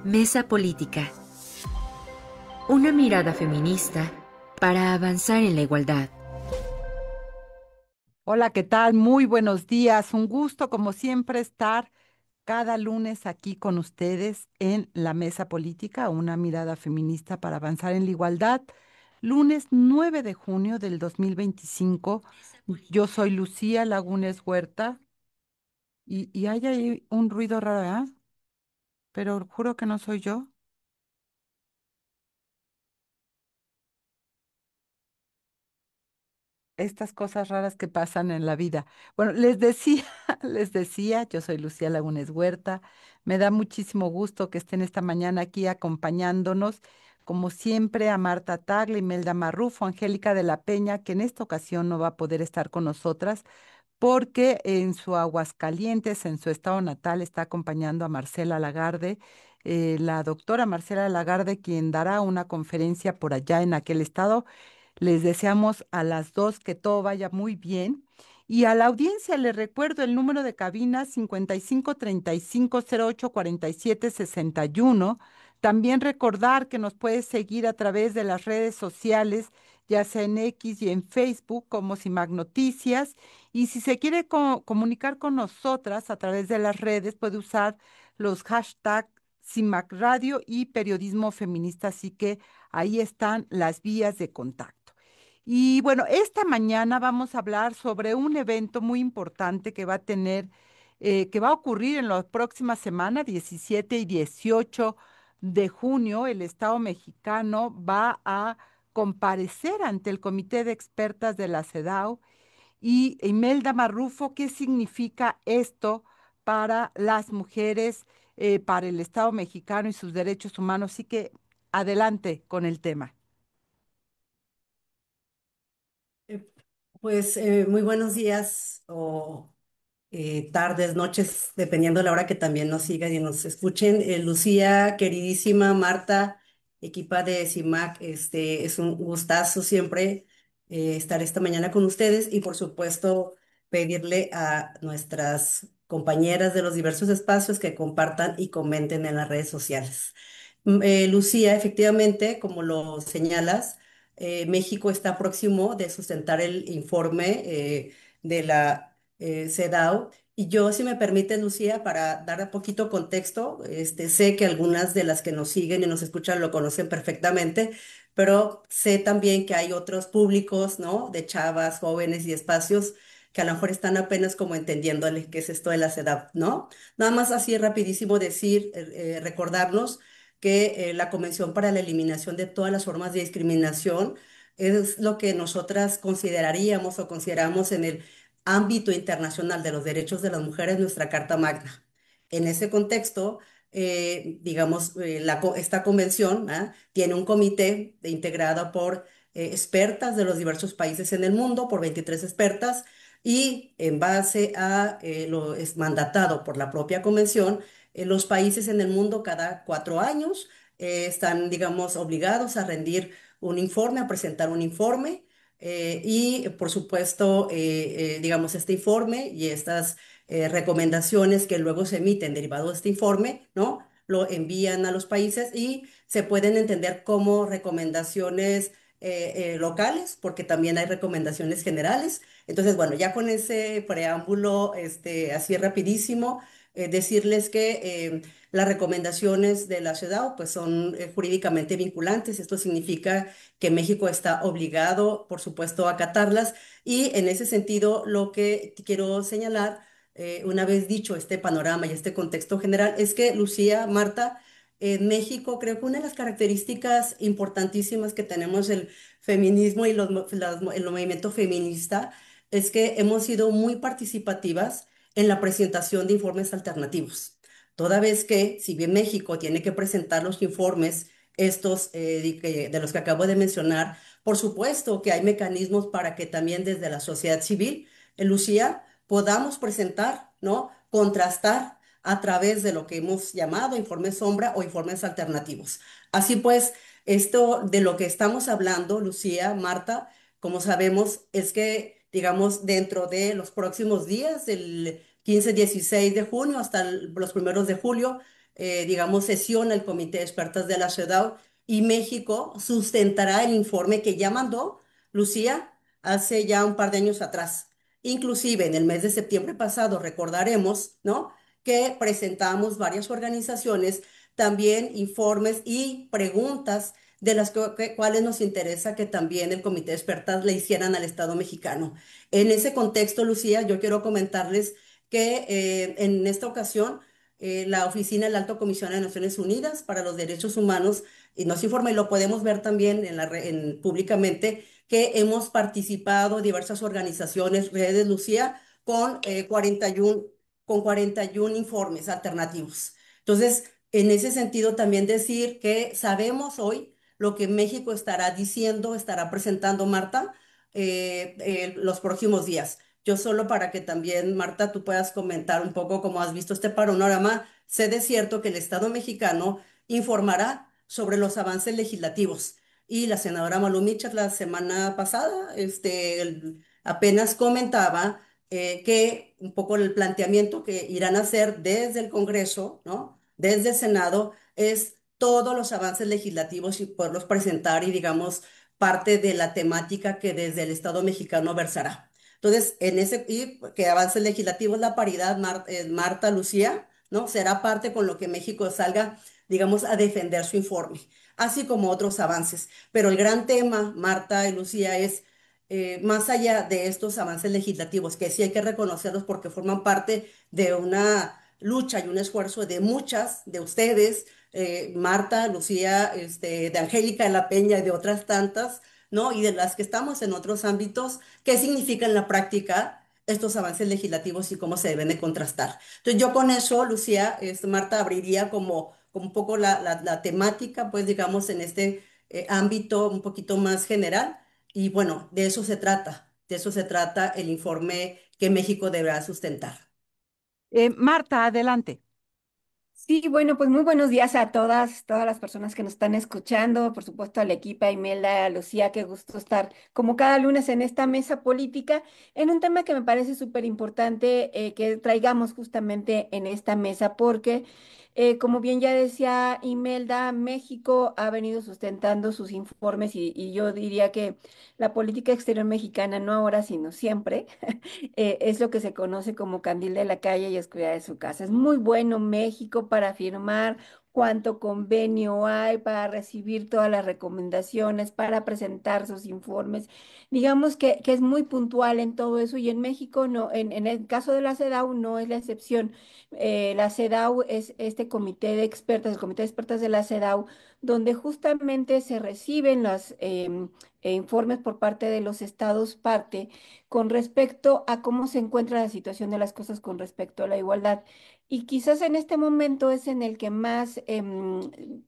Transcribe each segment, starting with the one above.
Mesa Política. Una mirada feminista para avanzar en la igualdad. Hola, ¿qué tal? Muy buenos días. Un gusto, como siempre, estar cada lunes aquí con ustedes en la Mesa Política, una mirada feminista para avanzar en la igualdad. Lunes 9 de junio del 2025. Yo soy Lucía Lagunes Huerta y hay ahí un ruido raro, ¿ah? Pero juro que no soy yo. Estas cosas raras que pasan en la vida. Bueno, les decía, les decía, yo soy Lucía Lagunes Huerta. Me da muchísimo gusto que estén esta mañana aquí acompañándonos, como siempre, a Marta Tagle, Imelda Marrufo, Angélica de la Peña, que en esta ocasión no va a poder estar con nosotras porque en su Aguascalientes, en su estado natal, está acompañando a Marcela Lagarde, la doctora Marcela Lagarde, quien dará una conferencia por allá en aquel estado. Les deseamos a las dos que todo vaya muy bien. Y a la audiencia les recuerdo el número de cabina 5535084761. También recordar que nos puedes seguir a través de las redes sociales, ya sea en X y en Facebook como CIMAC Noticias. Y si se quiere comunicar con nosotras a través de las redes, puede usar los hashtags CIMAC Radio y Periodismo Feminista. Así que ahí están las vías de contacto. Y bueno, esta mañana vamos a hablar sobre un evento muy importante que va a tener, que va a ocurrir en la próxima semana, 17 y 18 de junio. El Estado mexicano va a comparecer ante el Comité de Expertas de la CEDAW. Y Imelda Marrufo, ¿qué significa esto para las mujeres, para el Estado mexicano y sus derechos humanos? Así que adelante con el tema. Eh, muy buenos días o tardes, noches, dependiendo de la hora que también nos sigan y nos escuchen. Lucía, queridísima Marta, equipa de CIMAC, es un gustazo siempre estar esta mañana con ustedes y por supuesto pedirle a nuestras compañeras de los diversos espacios que compartan y comenten en las redes sociales. Lucía, efectivamente, como lo señalas, México está próximo de sustentar el informe de la CEDAW. Y yo, si me permite, Lucía, para dar un poquito contexto, sé que algunas de las que nos siguen y nos escuchan lo conocen perfectamente, pero sé también que hay otros públicos, ¿no? De chavas, jóvenes y espacios que a lo mejor están apenas como entendiéndole qué es esto de la CEDAW, ¿no? Nada más así rapidísimo decir, recordarnos que la Convención para la Eliminación de todas las formas de discriminación es lo que nosotras consideraríamos o consideramos en el ámbito internacional de los derechos de las mujeres, nuestra Carta Magna. En ese contexto, digamos, esta convención, ¿ah? Tiene un comité integrado por expertas de los diversos países en el mundo, por 23 expertas, y en base a lo es mandatado por la propia convención, los países en el mundo cada 4 años están, digamos, obligados a rendir un informe, a presentar un informe y, por supuesto, digamos, este informe y estas recomendaciones que luego se emiten derivado de este informe, ¿no? Lo envían a los países y se pueden entender como recomendaciones locales, porque también hay recomendaciones generales. Entonces, bueno, ya con ese preámbulo, así rapidísimo, decirles que las recomendaciones de la CEDAW pues son jurídicamente vinculantes. Esto significa que México está obligado, por supuesto, a acatarlas y en ese sentido lo que quiero señalar, una vez dicho este panorama y este contexto general, es que Lucía, Marta, en México creo que una de las características importantísimas que tenemos el feminismo y el movimiento feminista es que hemos sido muy participativas en la presentación de informes alternativos. Toda vez que, si bien México tiene que presentar los informes, estos de los que acabo de mencionar, por supuesto que hay mecanismos para que también desde la sociedad civil, Lucía, podamos presentar, ¿no? Contrastar a través de lo que hemos llamado informes sombra o informes alternativos. Así pues, esto de lo que estamos hablando, Lucía, Marta, como sabemos, es que, digamos, dentro de los próximos días, del 15-16 de junio hasta los primeros de julio, digamos, sesiona el Comité de Expertas de la CEDAW y México sustentará el informe que ya mandó Lucía hace ya un par de años atrás. Inclusive en el mes de septiembre pasado, recordaremos, ¿no? Que presentamos varias organizaciones, también informes y preguntas de las cuales nos interesa que también el Comité de Expertas le hicieran al Estado mexicano. En ese contexto, Lucía, yo quiero comentarles que en esta ocasión la Oficina del Alto Comisionado de Naciones Unidas para los Derechos Humanos y nos informa, y lo podemos ver también públicamente, que hemos participado diversas organizaciones, redes, Lucía, con 41, con 41 informes alternativos. Entonces, en ese sentido, también decir que sabemos hoy lo que México estará diciendo, estará presentando, Marta, los próximos días. Yo solo para que también, Marta, tú puedas comentar un poco cómo has visto este panorama. Sé de cierto que el Estado mexicano informará sobre los avances legislativos. Y la senadora Malu Mitchell la semana pasada, apenas comentaba que un poco el planteamiento que irán a hacer desde el Congreso, ¿no? Desde el Senado, es todos los avances legislativos y poderlos presentar y, digamos, parte de la temática que desde el Estado mexicano versará. Entonces, y que avances legislativos, la paridad, Marta, Lucía, ¿no? Será parte con lo que México salga, digamos, a defender su informe, así como otros avances. Pero el gran tema, Marta y Lucía, es más allá de estos avances legislativos, que sí hay que reconocerlos porque forman parte de una lucha y un esfuerzo de muchas de ustedes, Marta, Lucía, de Angélica de la Peña y de otras tantas, ¿no? Y de las que estamos en otros ámbitos, ¿qué significa en la práctica estos avances legislativos y cómo se deben de contrastar? Entonces yo con eso, Lucía, Marta, abriría como un poco la temática, pues digamos, en este ámbito un poquito más general. Y bueno, de eso se trata el informe que México deberá sustentar. Marta, adelante. Sí, bueno, pues muy buenos días a todas las personas que nos están escuchando, por supuesto al equipo, a Imelda, a Lucía, qué gusto estar como cada lunes en esta mesa política, en un tema que me parece súper importante que traigamos justamente en esta mesa, porque como bien ya decía Imelda, México ha venido sustentando sus informes y yo diría que la política exterior mexicana, no ahora, sino siempre es lo que se conoce como candil de la calle y oscuridad de su casa. Es muy bueno México para firmar cuánto convenio hay, para recibir todas las recomendaciones, para presentar sus informes. Digamos que es muy puntual en todo eso y en México no, en el caso de la CEDAW no es la excepción. La CEDAW es este comité de expertas, el comité de expertas de la CEDAW, donde justamente se reciben los informes por parte de los estados parte con respecto a cómo se encuentra la situación de las cosas con respecto a la igualdad. Y quizás en este momento es en el que más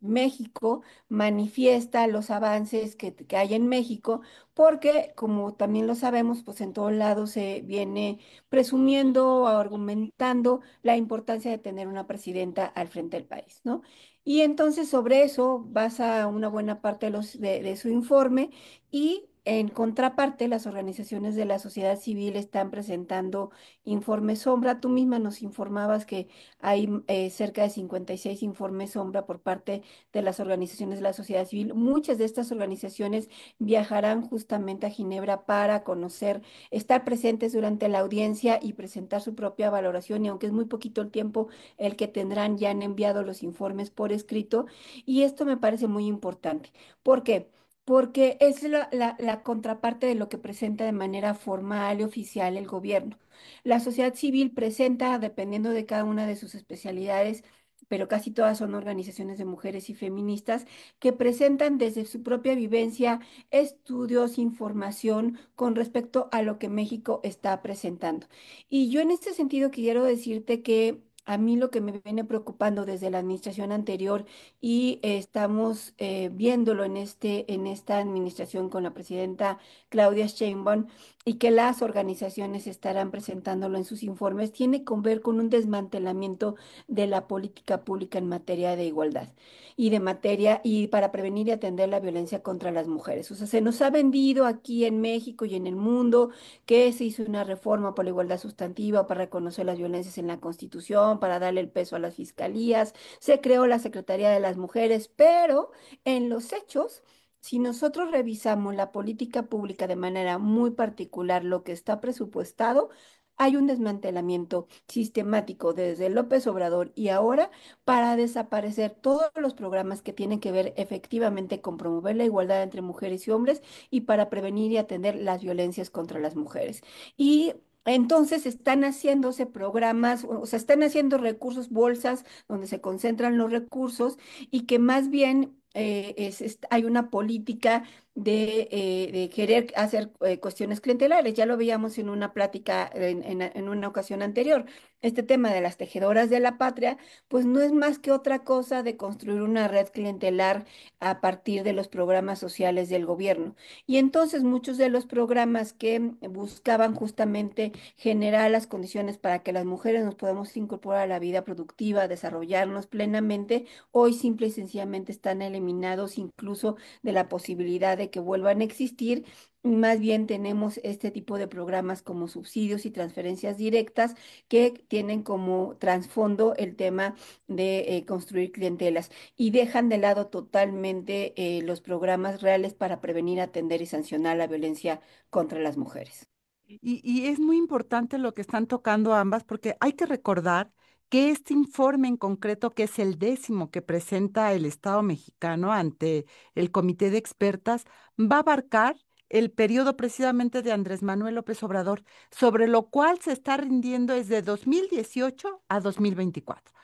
México manifiesta los avances que hay en México, porque como también lo sabemos, pues en todos lados se viene presumiendo o argumentando la importancia de tener una presidenta al frente del país, ¿no? Y entonces sobre eso basa una buena parte de su informe y en contraparte, las organizaciones de la sociedad civil están presentando informes sombra. Tú misma nos informabas que hay cerca de 56 informes sombra por parte de las organizaciones de la sociedad civil. Muchas de estas organizaciones viajarán justamente a Ginebra para conocer, estar presentes durante la audiencia y presentar su propia valoración. Y aunque es muy poquito el tiempo el que tendrán, ya han enviado los informes por escrito. Y esto me parece muy importante. ¿Por qué? Porque es la contraparte de lo que presenta de manera formal y oficial el gobierno. La sociedad civil presenta, dependiendo de cada una de sus especialidades, pero casi todas son organizaciones de mujeres y feministas, que presentan desde su propia vivencia estudios, información con respecto a lo que México está presentando. Y yo en este sentido quiero decirte que a mí lo que me viene preocupando desde la administración anterior y estamos viéndolo en esta administración con la presidenta Claudia Sheinbaum y que las organizaciones estarán presentándolo en sus informes, tiene que ver con un desmantelamiento de la política pública en materia de igualdad y para prevenir y atender la violencia contra las mujeres. O sea, se nos ha vendido aquí en México y en el mundo que se hizo una reforma por la igualdad sustantiva para reconocer las violencias en la Constitución, Investigación para darle el peso a las fiscalías, se creó la Secretaría de las Mujeres, pero en los hechos, si nosotros revisamos la política pública de manera muy particular, lo que está presupuestado, hay un desmantelamiento sistemático desde López Obrador y ahora para desaparecer todos los programas que tienen que ver efectivamente con promover la igualdad entre mujeres y hombres y para prevenir y atender las violencias contra las mujeres. Y entonces están haciéndose programas, o sea, están haciendo recursos, bolsas donde se concentran los recursos y que más bien hay una política de querer hacer cuestiones clientelares. Ya lo veíamos en una plática en una ocasión anterior. Este tema de las tejedoras de la patria, pues no es más que otra cosa de construir una red clientelar a partir de los programas sociales del gobierno. Y entonces muchos de los programas que buscaban justamente generar las condiciones para que las mujeres nos podamos incorporar a la vida productiva, desarrollarnos plenamente, hoy simple y sencillamente están eliminados incluso de la posibilidad de que vuelvan a existir. Más bien tenemos este tipo de programas como subsidios y transferencias directas que tienen como trasfondo el tema de construir clientelas y dejan de lado totalmente los programas reales para prevenir, atender y sancionar la violencia contra las mujeres. Y es muy importante lo que están tocando ambas, porque hay que recordar que este informe en concreto, que es el 10º que presenta el Estado mexicano ante el Comité de Expertas, va a abarcar el periodo precisamente de Andrés Manuel López Obrador, sobre lo cual se está rindiendo desde 2018 a 2024.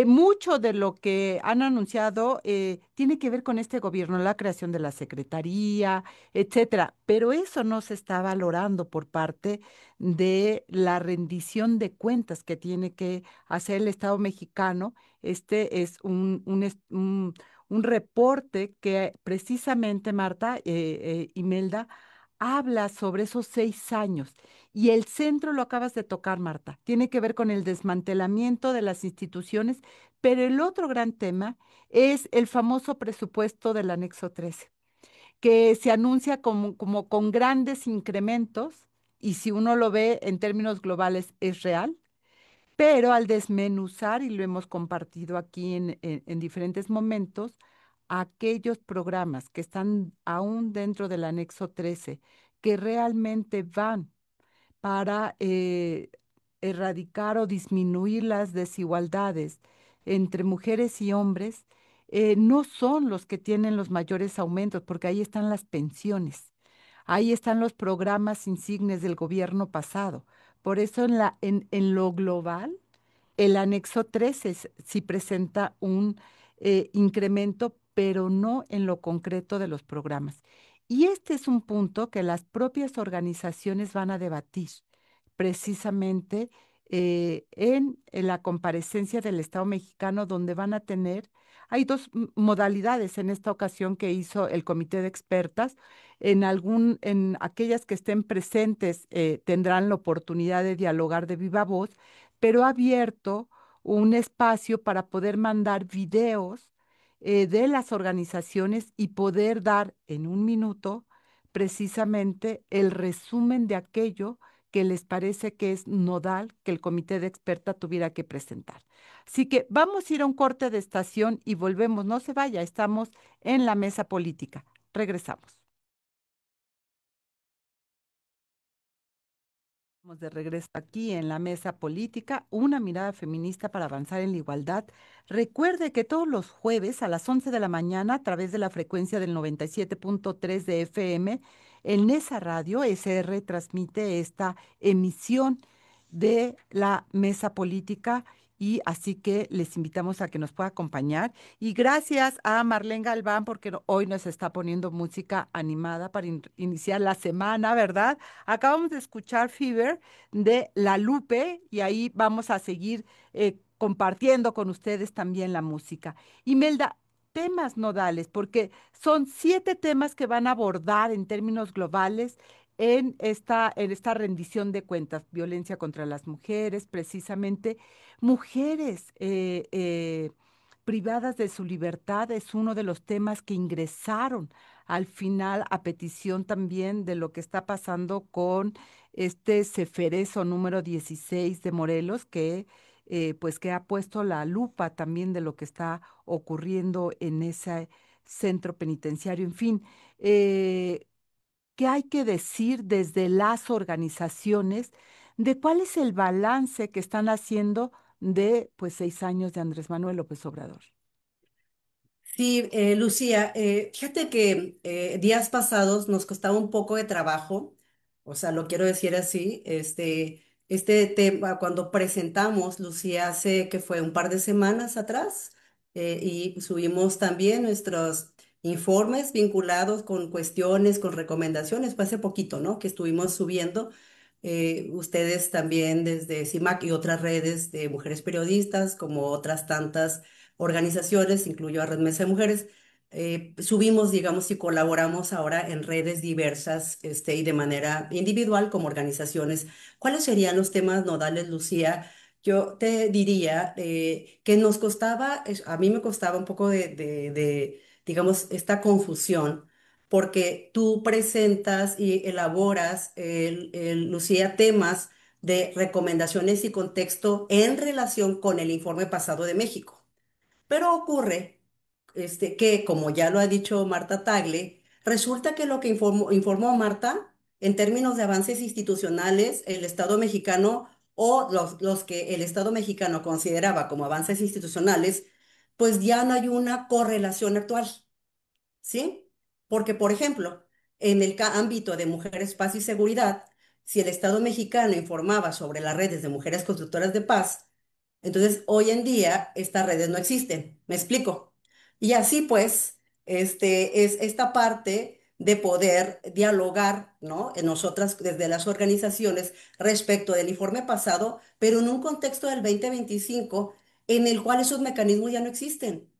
Mucho de lo que han anunciado tiene que ver con este gobierno, la creación de la Secretaría, etcétera. Pero eso no se está valorando por parte de la rendición de cuentas que tiene que hacer el Estado mexicano. Este es un reporte que precisamente Marta, Imelda, habla sobre esos 6 años. Y el centro lo acabas de tocar, Marta. Tiene que ver con el desmantelamiento de las instituciones, pero el otro gran tema es el famoso presupuesto del anexo 13, que se anuncia como con grandes incrementos, y si uno lo ve en términos globales es real, pero al desmenuzar, y lo hemos compartido aquí en diferentes momentos, aquellos programas que están aún dentro del anexo 13, que realmente van para erradicar o disminuir las desigualdades entre mujeres y hombres, no son los que tienen los mayores aumentos, porque ahí están las pensiones, ahí están los programas insignes del gobierno pasado. Por eso en lo global, el anexo 13 sí presenta un incremento, pero no en lo concreto de los programas. Y este es un punto que las propias organizaciones van a debatir precisamente en la comparecencia del Estado mexicano, donde van a tener, hay dos modalidades en esta ocasión que hizo el comité de expertas. En aquellas que estén presentes tendrán la oportunidad de dialogar de viva voz, pero ha abierto un espacio para poder mandar videos de las organizaciones y poder dar en un minuto precisamente el resumen de aquello que les parece que es nodal que el comité de experta tuviera que presentar. Así que vamos a ir a un corte de estación y volvemos. No se vaya, estamos en la mesa política. Regresamos. Estamos de regreso aquí en la mesa política, una mirada feminista para avanzar en la igualdad. Recuerde que todos los jueves a las 11 de la mañana, a través de la frecuencia del 97.3 de FM, el NESA Radio SR transmite esta emisión de la mesa política, y así que les invitamos a que nos pueda acompañar. Y gracias a Marlene Galván porque hoy nos está poniendo música animada para iniciar la semana, ¿verdad? Acabamos de escuchar Fever de La Lupe y ahí vamos a seguir compartiendo con ustedes también la música. Imelda, temas nodales, porque son 7 temas que van a abordar en términos globales en esta rendición de cuentas: violencia contra las mujeres, precisamente mujeres privadas de su libertad es uno de los temas que ingresaron al final a petición también de lo que está pasando con este Ceferezo número 16 de Morelos, que pues que ha puesto la lupa también de lo que está ocurriendo en ese centro penitenciario. En fin, eh, ¿qué hay que decir desde las organizaciones de cuál es el balance que están haciendo de pues 6 años de Andrés Manuel López Obrador? Sí, Lucía, fíjate que días pasados nos costaba un poco de trabajo, o sea, lo quiero decir así, este tema, cuando presentamos, Lucía, hace que fue un par de semanas atrás, y subimos también nuestros informes vinculados con cuestiones, con recomendaciones, fue hace poquito, ¿no? Que estuvimos subiendo. Ustedes también desde CIMAC y otras redes de mujeres periodistas, como otras tantas organizaciones, incluyo a Red Mesa de Mujeres, subimos, digamos, y colaboramos ahora en redes diversas, y de manera individual como organizaciones. ¿Cuáles serían los temas nodales, Lucía? Yo te diría que nos costaba, a mí me costaba un poco digamos, esta confusión, porque tú presentas y elaboras, Lucía, temas de recomendaciones y contexto en relación con el informe pasado de México. Pero ocurre que, como ya lo ha dicho Marta Tagle, resulta que lo que informó Marta en términos de avances institucionales, el Estado mexicano o los que el Estado mexicano consideraba como avances institucionales, pues ya no hay una correlación actual. ¿Sí? Porque, por ejemplo, en el ámbito de mujeres, paz y seguridad, si el Estado mexicano informaba sobre las redes de mujeres constructoras de paz, entonces hoy en día estas redes no existen. ¿Me explico? Y así pues, es esta parte de poder dialogar, ¿no? En nosotras desde las organizaciones respecto del informe pasado, pero en un contexto del 2025 en el cual esos mecanismos ya no existen.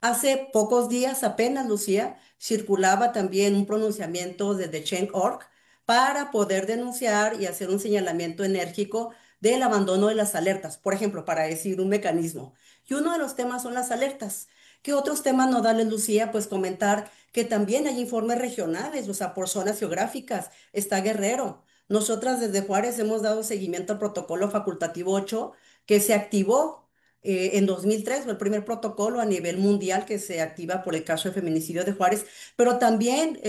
Hace pocos días apenas, Lucía, circulaba también un pronunciamiento desde Change.org para poder denunciar y hacer un señalamiento enérgico del abandono de las alertas, por ejemplo, para decir un mecanismo. Y uno de los temas son las alertas. ¿Qué otros temas nodales, Lucía? Pues comentar que también hay informes regionales, o sea, por zonas geográficas. Está Guerrero. Nosotras desde Juárez hemos dado seguimiento al protocolo facultativo 8 que se activó en 2003, fue el primer protocolo a nivel mundial que se activa por el caso de feminicidio de Juárez, pero también,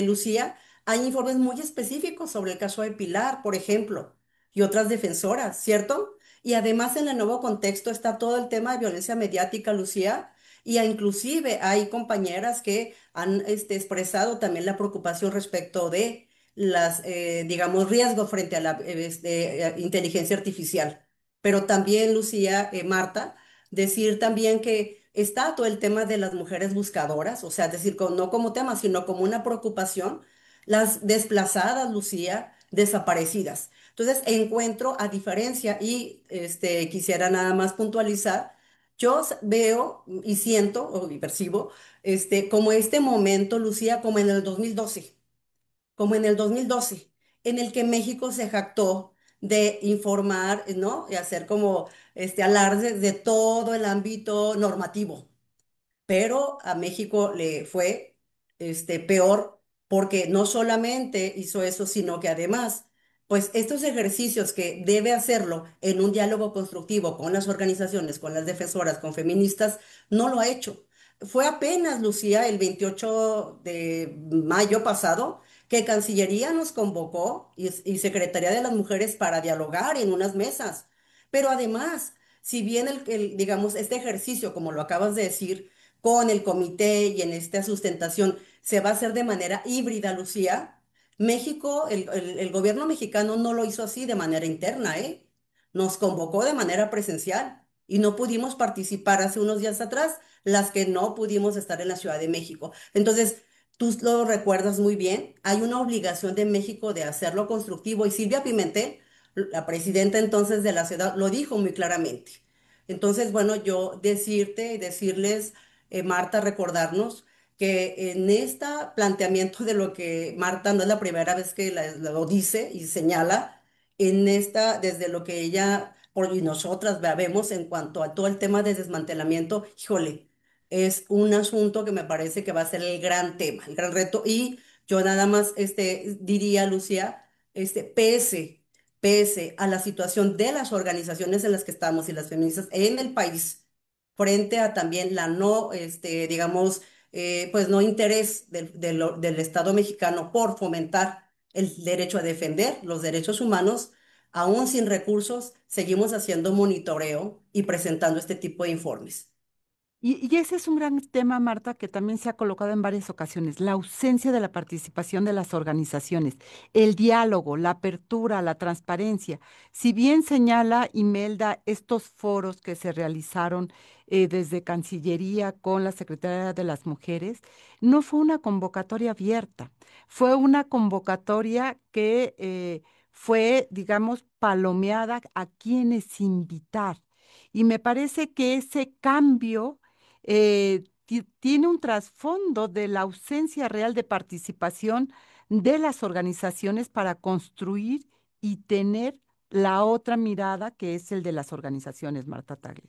Lucía, hay informes muy específicos sobre el caso de Pilar, por ejemplo, y otras defensoras, ¿cierto? Y además en el nuevo contexto está todo el tema de violencia mediática, Lucía, y inclusive hay compañeras que han expresado también la preocupación respecto de las, digamos, riesgos frente a la inteligencia artificial. Pero también, Lucía, Marta, decir también que está todo el tema de las mujeres buscadoras, o sea, es decir, no como tema, sino como una preocupación, las desplazadas, Lucía, desaparecidas. Entonces, encuentro a diferencia y quisiera nada más puntualizar, yo veo y siento y percibo como este momento, Lucía, como en el 2012, en el que México se jactó de informar, ¿no? Y hacer como alarde de todo el ámbito normativo, pero a México le fue peor porque no solamente hizo eso, sino que además, pues estos ejercicios que debe hacerlo en un diálogo constructivo con las organizaciones, con las defensoras, con feministas, no lo ha hecho. Fue apenas, Lucía, el 28 de mayo pasado, que Cancillería nos convocó y Secretaría de las Mujeres para dialogar en unas mesas. Pero además, si bien digamos, este ejercicio, como lo acabas de decir, con el comité y en esta sustentación se va a hacer de manera híbrida, Lucía. México, el gobierno mexicano no lo hizo así de manera interna, ¿eh? Nos convocó de manera presencial y no pudimos participar hace unos días atrás, las que no pudimos estar en la Ciudad de México. Entonces, tú lo recuerdas muy bien, hay una obligación de México de hacerlo constructivo y Silvia Pimentel, la presidenta entonces de la ciudad, lo dijo muy claramente. Entonces, bueno, yo decirte y decirles, Marta, recordarnos que en este planteamiento de lo que Marta no es la primera vez que lo dice y señala, desde lo que ella y nosotras vemos en cuanto a todo el tema de desmantelamiento, híjole, es un asunto que me parece que va a ser el gran tema, el gran reto. Y yo nada más diría, Lucía, pese pese a la situación de las organizaciones en las que estamos y las feministas en el país, frente a también la no, digamos, pues no interés del Estado mexicano por fomentar el derecho a defender los derechos humanos, aún sin recursos, seguimos haciendo monitoreo y presentando este tipo de informes. Y ese es un gran tema, Marta, que también se ha colocado en varias ocasiones, la ausencia de la participación de las organizaciones, el diálogo, la apertura, la transparencia. Si bien señala Imelda estos foros que se realizaron desde Cancillería con la Secretaría de las Mujeres, no fue una convocatoria abierta, fue una convocatoria que fue, digamos, palomeada a quienes invitar. Y me parece que ese cambio tiene un trasfondo de la ausencia real de participación de las organizaciones para construir y tener la otra mirada que es el de las organizaciones, Marta Tagle.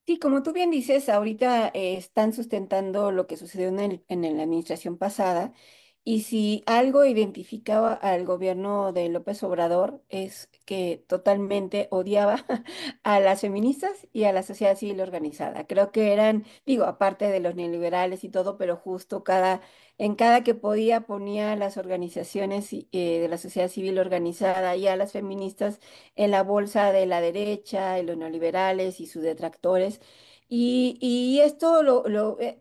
Sí, como tú bien dices, ahorita están sustentando lo que sucedió en la administración pasada, y si algo identificaba al gobierno de López Obrador es que totalmente odiaba a las feministas y a la sociedad civil organizada. Creo que eran, digo, aparte de los neoliberales y todo, pero justo en cada que podía ponía a las organizaciones de la sociedad civil organizada y a las feministas en la bolsa de la derecha, de los neoliberales y sus detractores. Y esto,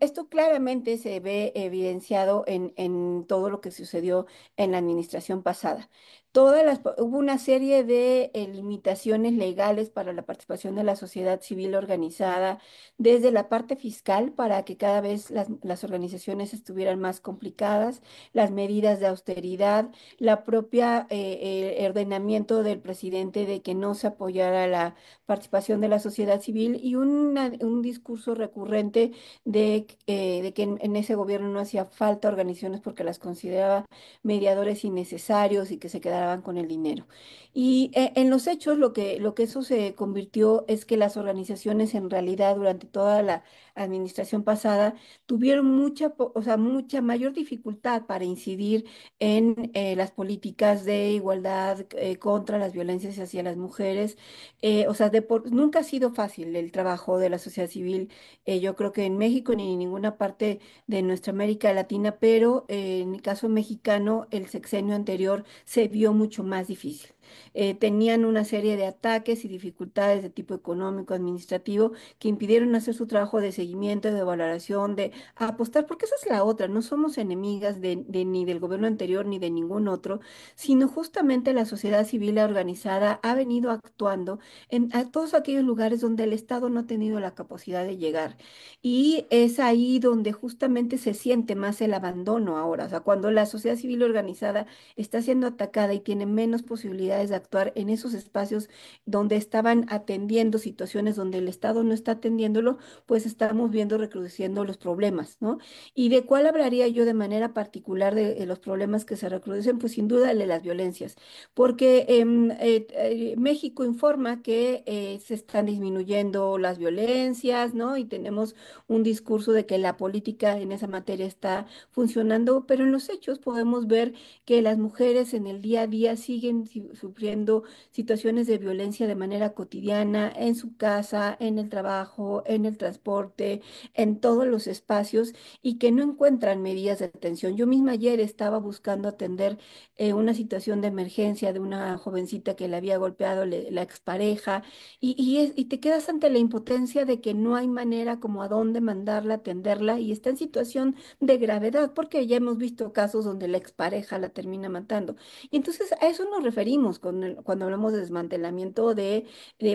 esto claramente se ve evidenciado en todo lo que sucedió en la administración pasada. Hubo una serie de limitaciones legales para la participación de la sociedad civil organizada, desde la parte fiscal para que cada vez las organizaciones estuvieran más complicadas, las medidas de austeridad, la propia el ordenamiento del presidente de que no se apoyara la participación de la sociedad civil, y un discurso recurrente de que en ese gobierno no hacía falta organizaciones porque las consideraba mediadores innecesarios y que se quedaban con el dinero. Y en los hechos lo que eso se convirtió es que las organizaciones en realidad durante toda la administración pasada tuvieron o sea, mucha mayor dificultad para incidir en las políticas de igualdad contra las violencias hacia las mujeres. O sea, nunca ha sido fácil el trabajo de la sociedad civil, yo creo que en México ni en ninguna parte de nuestra América Latina, pero en el caso mexicano, el sexenio anterior se vio mucho más difícil. Tenían una serie de ataques y dificultades de tipo económico, administrativo, que impidieron hacer su trabajo de seguimiento, de valoración, de apostar, porque esa es la otra, no somos enemigas ni del gobierno anterior ni de ningún otro, sino justamente la sociedad civil organizada ha venido actuando a todos aquellos lugares donde el Estado no ha tenido la capacidad de llegar. Y es ahí donde justamente se siente más el abandono ahora. O sea, cuando la sociedad civil organizada está siendo atacada y tiene menos posibilidades de actuar en esos espacios donde estaban atendiendo situaciones donde el Estado no está atendiéndolo, pues estamos viendo recrudeciendo los problemas, ¿no? ¿Y de cuál hablaría yo de manera particular de los problemas que se recrudecen? Pues sin duda el de las violencias, porque México informa que se están disminuyendo las violencias, ¿no? Y tenemos un discurso de que la política en esa materia está funcionando, pero en los hechos podemos ver que las mujeres en el día a día siguen sufriendo situaciones de violencia de manera cotidiana, en su casa, en el trabajo, en el transporte, en todos los espacios, y que no encuentran medidas de atención. Yo misma ayer estaba buscando atender una situación de emergencia de una jovencita que le había golpeado la expareja, y te quedas ante la impotencia de que no hay manera como a dónde mandarla, atenderla, y está en situación de gravedad, porque ya hemos visto casos donde la expareja la termina matando. Y entonces a eso nos referimos cuando hablamos de desmantelamiento de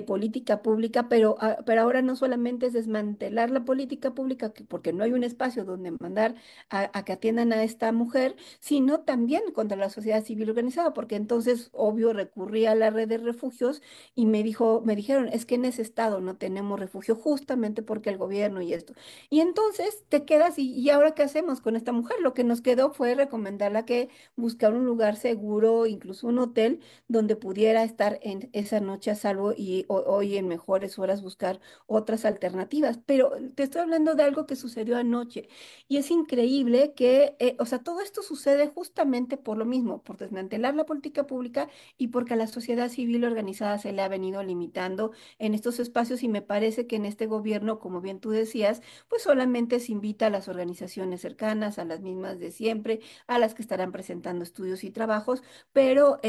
política pública, pero ahora no solamente es desmantelar la política pública, porque no hay un espacio donde mandar a que atiendan a esta mujer, sino también contra la sociedad civil organizada, porque entonces, obvio, recurrí a la red de refugios y me dijeron, es que en ese estado no tenemos refugio justamente porque el gobierno y esto. Y entonces te quedas, ¿y ahora qué hacemos con esta mujer? Lo que nos quedó fue recomendarla que buscar un lugar seguro, incluso un hotel, donde pudiera estar en esa noche a salvo y hoy en mejores horas buscar otras alternativas. Pero te estoy hablando de algo que sucedió anoche y es increíble que, o sea, todo esto sucede justamente por lo mismo, por desmantelar la política pública y porque a la sociedad civil organizada se le ha venido limitando en estos espacios y me parece que en este gobierno, como bien tú decías, pues solamente se invita a las organizaciones cercanas, a las mismas de siempre, a las que estarán presentando estudios y trabajos, pero,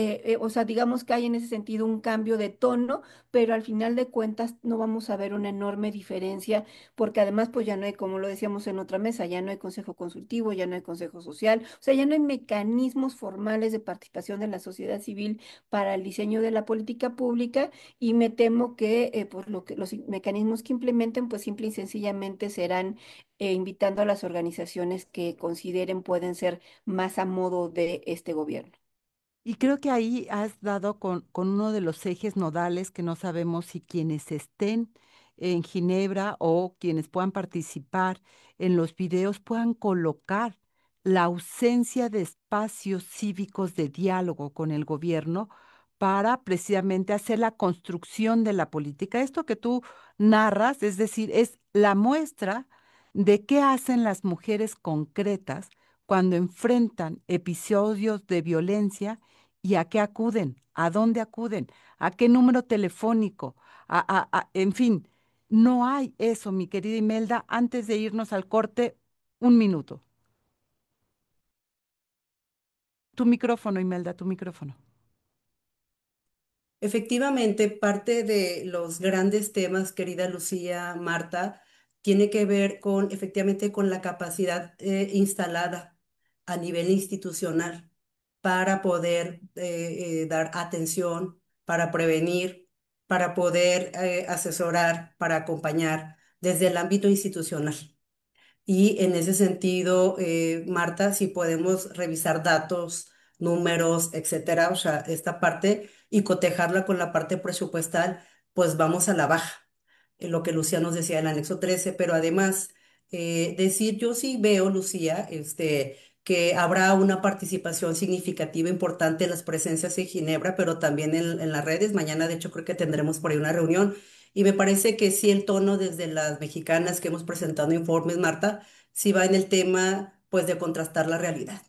o sea, digamos que hay en ese sentido un cambio de tono, pero al final de cuentas no vamos a ver una enorme diferencia, porque además, pues ya no hay, como lo decíamos en otra mesa, ya no hay consejo consultivo, ya no hay consejo social, o sea, ya no hay mecanismos formales de participación de la sociedad civil para el diseño de la política pública y me temo que, pues los mecanismos que implementen, pues simple y sencillamente serán invitando a las organizaciones que consideren pueden ser más a modo de este gobierno. Y creo que ahí has dado con uno de los ejes nodales que no sabemos si quienes estén en Ginebra o quienes puedan participar en los videos puedan colocar la ausencia de espacios cívicos de diálogo con el gobierno para precisamente hacer la construcción de la política. Esto que tú narras, es decir, es la muestra de qué hacen las mujeres concretas cuando enfrentan episodios de violencia y a qué acuden, a dónde acuden, a qué número telefónico, en fin, no hay eso, mi querida Imelda. Antes de irnos al corte, un minuto. Tu micrófono, Imelda, tu micrófono. Efectivamente, parte de los grandes temas, querida Lucía, Marta, tiene que ver con, efectivamente, con la capacidad instalada a nivel institucional para poder dar atención, para prevenir, para poder asesorar, para acompañar desde el ámbito institucional. Y en ese sentido, Marta, si podemos revisar datos, números, etcétera, o sea, esta parte y cotejarla con la parte presupuestal, pues vamos a la baja, lo que Lucía nos decía en el anexo 13, pero además, decir, yo sí veo, Lucía, que habrá una participación significativa, importante en las presencias en Ginebra, pero también en las redes. Mañana, de hecho, creo que tendremos por ahí una reunión. Y me parece que sí el tono desde las mexicanas que hemos presentado informes, Marta, sí va en el tema, pues, de contrastar la realidad.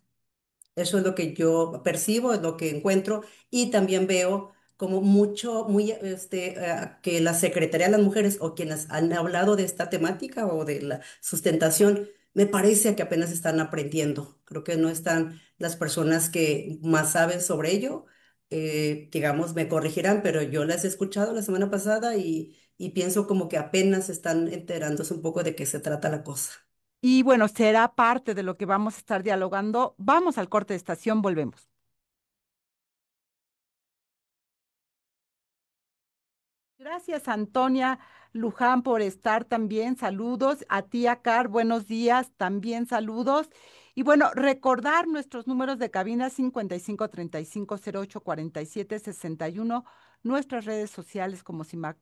Eso es lo que yo percibo, es lo que encuentro y también veo como mucho, muy, que la Secretaría de las Mujeres o quienes han hablado de esta temática o de la sustentación, me parece que apenas están aprendiendo. Creo que no están las personas que más saben sobre ello, digamos, me corregirán, pero yo las he escuchado la semana pasada y pienso como que apenas están enterándose un poco de qué se trata la cosa. Y bueno, será parte de lo que vamos a estar dialogando. Vamos al corte de estación, volvemos. Gracias, Antonia Luján, por estar también. Saludos a ti, Car. Buenos días, también saludos. Y bueno, recordar nuestros números de cabina 5535084761, nuestras redes sociales como CIMAC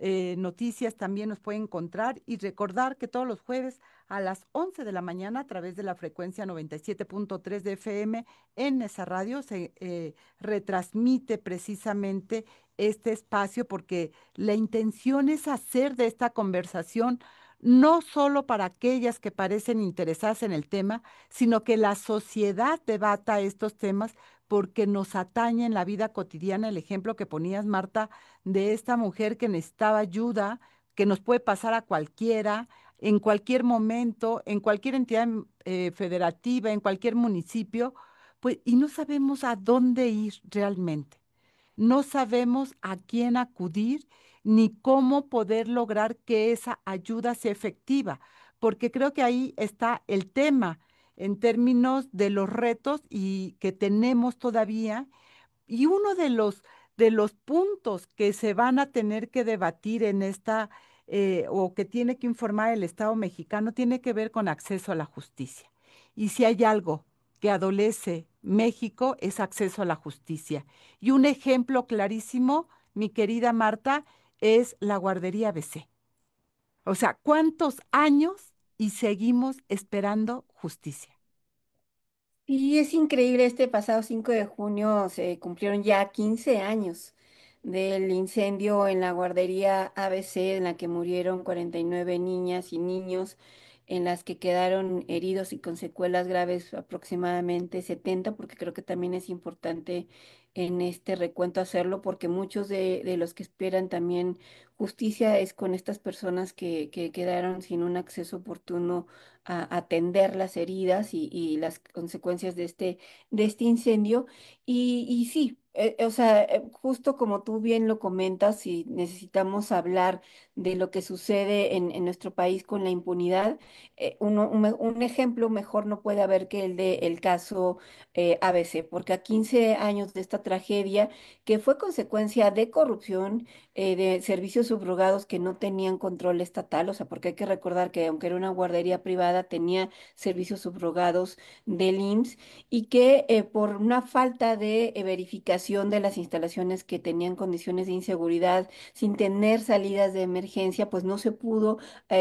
Noticias también nos pueden encontrar y recordar que todos los jueves a las 11 de la mañana a través de la frecuencia 97.3 de FM en esa radio se retransmite precisamente este espacio porque la intención es hacer de esta conversación no solo para aquellas que parecen interesadas en el tema, sino que la sociedad debata estos temas porque nos atañe en la vida cotidiana. El ejemplo que ponías, Marta, de esta mujer que necesitaba ayuda, que nos puede pasar a cualquiera, en cualquier momento, en cualquier entidad federativa, en cualquier municipio, pues, y no sabemos a dónde ir realmente. No sabemos a quién acudir ni cómo poder lograr que esa ayuda sea efectiva, porque creo que ahí está el tema en términos de los retos y que tenemos todavía. Y uno de los puntos que se van a tener que debatir en esta, o que tiene que informar el Estado mexicano, tiene que ver con acceso a la justicia. Y si hay algo que adolece México, es acceso a la justicia. Y un ejemplo clarísimo, mi querida Marta, es la guardería ABC. O sea, ¿cuántos años y seguimos esperando justicia? Y es increíble, este pasado 5 de junio se cumplieron ya 15 años del incendio en la guardería ABC en la que murieron 49 niñas y niños, en las que quedaron heridos y con secuelas graves aproximadamente 70, porque creo que también es importante en este recuento hacerlo, porque muchos de los que esperan también justicia es con estas personas que quedaron sin un acceso oportuno a atender las heridas y las consecuencias de este incendio. Y sí, o sea, justo como tú bien lo comentas, si necesitamos hablar de lo que sucede en nuestro país con la impunidad, un ejemplo mejor no puede haber que el de el caso ABC, porque a 15 años de esta tragedia, que fue consecuencia de corrupción, de servicios subrogados que no tenían control estatal, o sea, porque hay que recordar que aunque era una guardería privada, tenía servicios subrogados del IMSS y que por una falta de verificación de las instalaciones que tenían condiciones de inseguridad, sin tener salidas de emergencia, pues no se pudo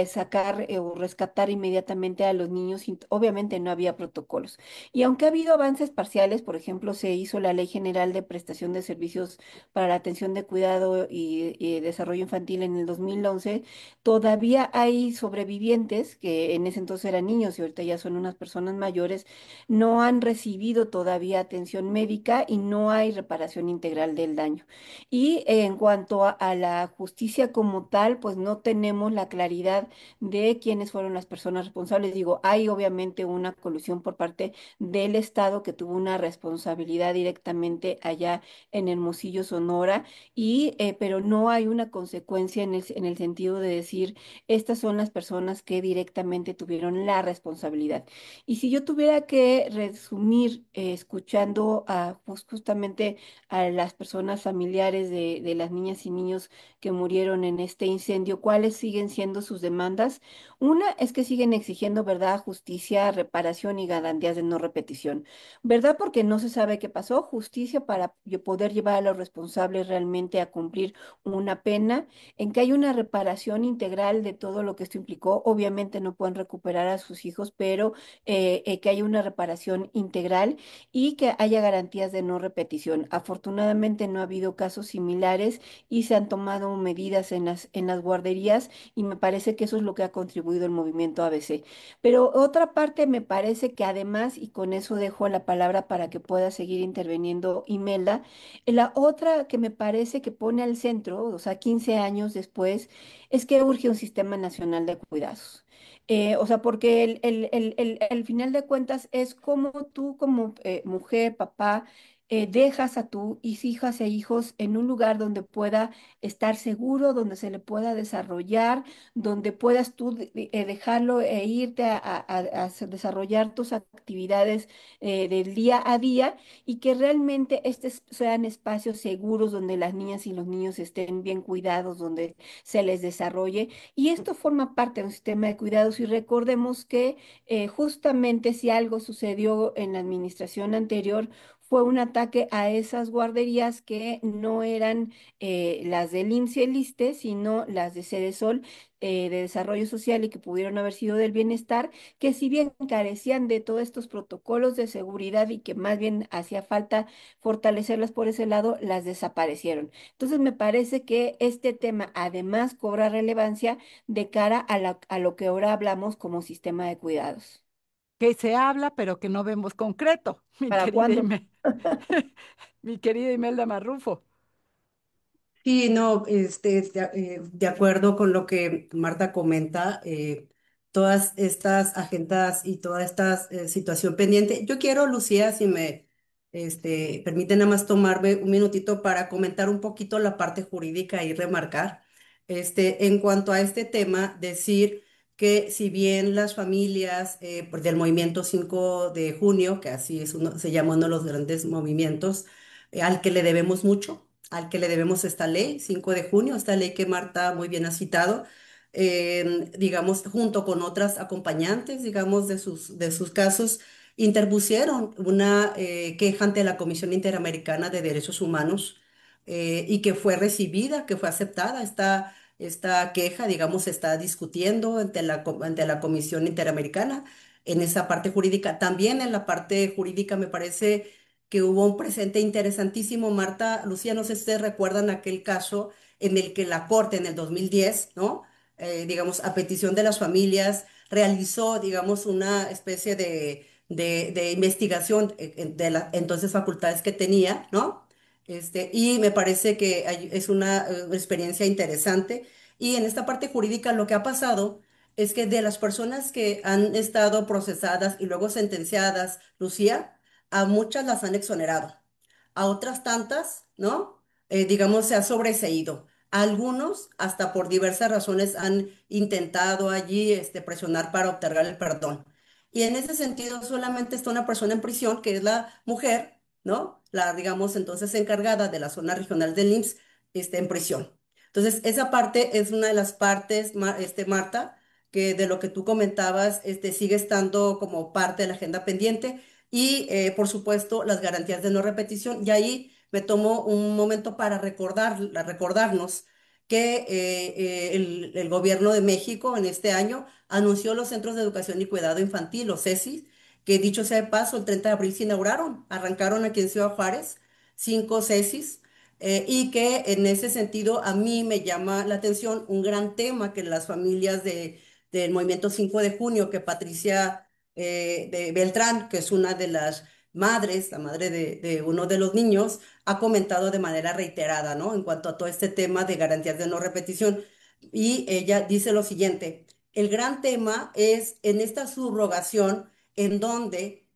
sacar o rescatar inmediatamente a los niños. Obviamente no había protocolos. Y aunque ha habido avances parciales, por ejemplo, se hizo la Ley General de Prestación de Servicios para la Atención de Cuidado y Desarrollo Infantil en el 2011, todavía hay sobrevivientes que en ese entonces eran niños y ahorita ya son unas personas mayores, no han recibido todavía atención médica y no hay reparación integral del daño. Y en cuanto a la justicia como tal, pues no tenemos la claridad de quiénes fueron las personas responsables. Digo, hay obviamente una colusión por parte del Estado que tuvo una responsabilidad directamente allá en Hermosillo, Sonora, pero no hay una consecuencia en el sentido de decir, estas son las personas que directamente tuvieron la responsabilidad. Y si yo tuviera que resumir, escuchando a justamente a las personas familiares de las niñas y niños que murieron en este incendio, ¿cuáles siguen siendo sus demandas? Una es que siguen exigiendo verdad, justicia, reparación y garantías de no repetición. ¿Verdad? Porque no se sabe qué pasó. Justicia para poder llevar a los responsables realmente a cumplir una pena, en que hay una reparación integral de todo lo que esto implicó. Obviamente no pueden recuperar a sus hijos, pero que haya una reparación integral y que haya garantías de no repetición. Afortunadamente no ha habido casos similares y se han tomado medidas en las guarderías y me parece que eso es lo que ha contribuido el movimiento ABC. Pero otra parte me parece que además, y con eso dejo la palabra para que pueda seguir interviniendo Imelda, la otra que me parece que pone al centro, o sea, 15 años después, es que urge un sistema nacional de cuidados. O sea, porque al final de cuentas es como tú como mujer, papá, dejas a tus hijas e hijos en un lugar donde pueda estar seguro, donde se le pueda desarrollar, donde puedas tú dejarlo e irte desarrollar tus actividades del día a día y que realmente estos sean espacios seguros donde las niñas y los niños estén bien cuidados, donde se les desarrolle. Y esto forma parte de un sistema de cuidados y recordemos que justamente si algo sucedió en la administración anterior, fue un ataque a esas guarderías que no eran las del IMSS y el ISSSTE, sino las de Cedesol, de Desarrollo Social y que pudieron haber sido del bienestar, que si bien carecían de todos estos protocolos de seguridad y que más bien hacía falta fortalecerlas por ese lado, las desaparecieron. Entonces me parece que este tema además cobra relevancia de cara a lo que ahora hablamos como sistema de cuidados. Que se habla, pero que no vemos concreto, mi ¿Para querida cuándo? mi querida Imelda Marrufo. Sí, no, de acuerdo con lo que Marta comenta, todas estas agendas y toda esta situación pendiente. Yo quiero, Lucía, si me permite nada más tomarme un minutito para comentar un poquito la parte jurídica y remarcar, en cuanto a este tema, decir que si bien las familias pues, del movimiento 5 de junio, que así es se llama uno de los grandes movimientos, al que le debemos mucho, al que le debemos esta ley, 5 de junio, esta ley que Marta muy bien ha citado, digamos, junto con otras acompañantes, digamos, de sus casos, interpusieron una queja ante la Comisión Interamericana de Derechos Humanos y que fue recibida, que fue aceptada. Esta queja, digamos, se está discutiendo ante ante la Comisión Interamericana. en esa parte jurídica. También en la parte jurídica me parece que hubo un presente interesantísimo, Marta, Lucía, no sé si ustedes recuerdan aquel caso en el que la Corte en el 2010, ¿no? Digamos, a petición de las familias, realizó, digamos, una especie de investigación de las entonces facultades que tenía, ¿no? Y me parece que es una experiencia interesante. Y en esta parte jurídica lo que ha pasado es que de las personas que han estado procesadas y luego sentenciadas, Lucía, a muchas las han exonerado, a otras tantas, ¿no? Digamos, se ha sobreseído. A algunos, hasta por diversas razones, han intentado allí presionar para obtener el perdón. Y en ese sentido, solamente está una persona en prisión, que es la mujer, ¿no? La, digamos, entonces encargada de la zona regional del IMSS, en prisión. Entonces, esa parte es una de las partes, Marta, que de lo que tú comentabas, sigue estando como parte de la agenda pendiente y, por supuesto, las garantías de no repetición. Y ahí me tomo un momento para recordarnos que el gobierno de México en este año anunció los Centros de Educación y Cuidado Infantil, los CESI, que dicho sea de paso, el 30 de abril se inauguraron, arrancaron aquí en Ciudad Juárez, 5 CESIs, y que en ese sentido a mí me llama la atención un gran tema que las familias del Movimiento 5 de Junio, que Patricia de Beltrán, que es una de las madres, la madre de uno de los niños, ha comentado de manera reiterada, ¿no? En cuanto a todo este tema de garantías de no repetición. Y ella dice lo siguiente, el gran tema es en esta subrogación en donde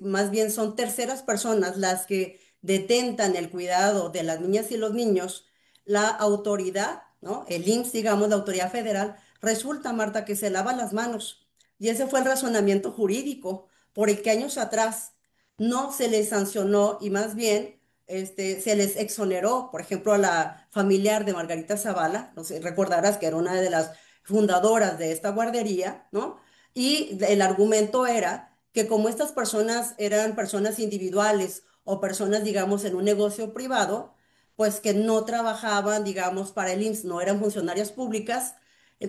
más bien son terceras personas las que detentan el cuidado de las niñas y los niños, la autoridad, ¿no? El IMSS, digamos, la autoridad federal, resulta, Marta, que se lava las manos. Y ese fue el razonamiento jurídico por el que años atrás no se les sancionó y más bien se les exoneró, por ejemplo, a la familiar de Margarita Zavala, no sé, recordarás que era una de las fundadoras de esta guardería, ¿no? Y el argumento era que como estas personas eran personas individuales o personas, digamos, en un negocio privado, pues que no trabajaban, digamos, para el IMSS, no eran funcionarias públicas,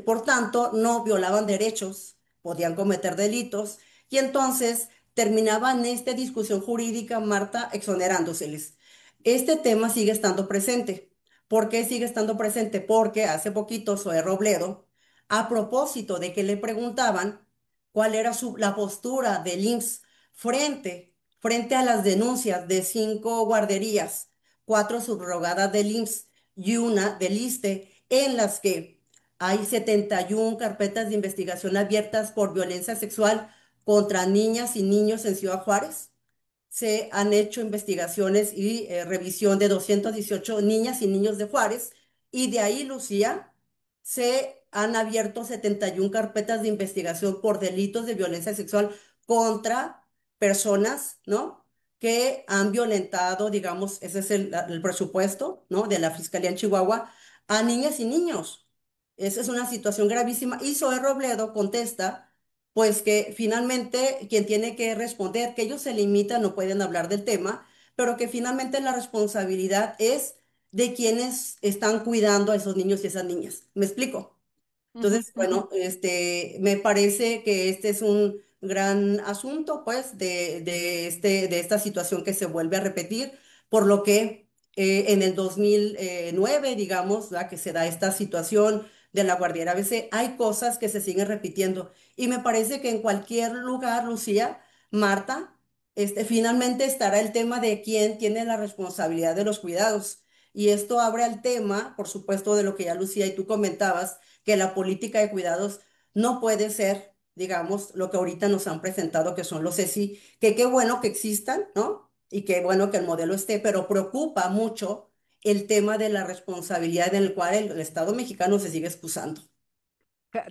por tanto, no violaban derechos, podían cometer delitos, y entonces terminaban esta discusión jurídica, Marta, exonerándoseles. Este tema sigue estando presente. ¿Por qué sigue estando presente? Porque hace poquito Zoé Robledo, a propósito de que le preguntaban cuál era la postura del IMSS frente a las denuncias de 5 guarderías, 4 subrogadas del IMSS y una del ISSSTE, en las que hay 71 carpetas de investigación abiertas por violencia sexual contra niñas y niños en Ciudad Juárez. Se han hecho investigaciones y revisión de 218 niñas y niños de Juárez, y de ahí, Lucía, se han abierto 71 carpetas de investigación por delitos de violencia sexual contra personas, ¿no? Que han violentado, digamos, ese es el presupuesto, ¿no? De la Fiscalía en Chihuahua, a niñas y niños. Esa es una situación gravísima. Y Zoé Robledo contesta pues que finalmente quien tiene que responder, que ellos se limitan, no pueden hablar del tema, pero que finalmente la responsabilidad es de quienes están cuidando a esos niños y esas niñas. ¿Me explico? Ujú, Entonces, ujú. bueno, me parece que este es un gran asunto, pues, de esta situación que se vuelve a repetir, por lo que en el 2009, digamos, ¿verdad? Que se da esta situación de la guardiera ABC, hay cosas que se siguen repitiendo. Y me parece que en cualquier lugar, Lucía, Marta, finalmente estará el tema de quién tiene la responsabilidad de los cuidados. Y esto abre al tema, por supuesto, de lo que ya Lucía y tú comentabas, que la política de cuidados no puede ser, digamos, lo que ahorita nos han presentado, que son los ESI, que qué bueno que existan, ¿no? Y qué bueno que el modelo esté, pero preocupa mucho el tema de la responsabilidad en el cual el Estado mexicano se sigue excusando.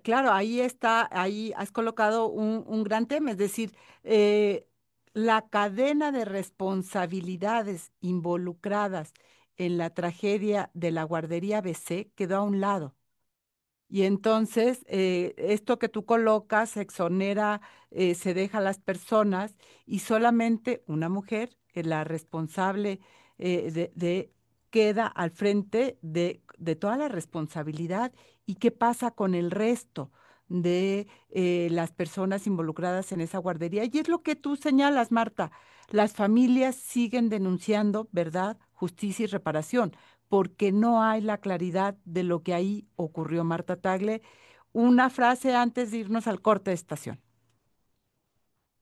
Claro, ahí está, ahí has colocado un gran tema, es decir, eh, la cadena de responsabilidades involucradas en la tragedia de la guardería BC quedó a un lado. Y entonces, esto que tú colocas, se exonera, se deja a las personas y solamente una mujer, la responsable queda al frente de toda la responsabilidad. ¿Y qué pasa con el resto? de las personas involucradas en esa guardería. Y es lo que tú señalas, Marta. Las familias siguen denunciando verdad, justicia y reparación, porque no hay la claridad de lo que ahí ocurrió. Marta Tagle, una frase antes de irnos al corte de estación.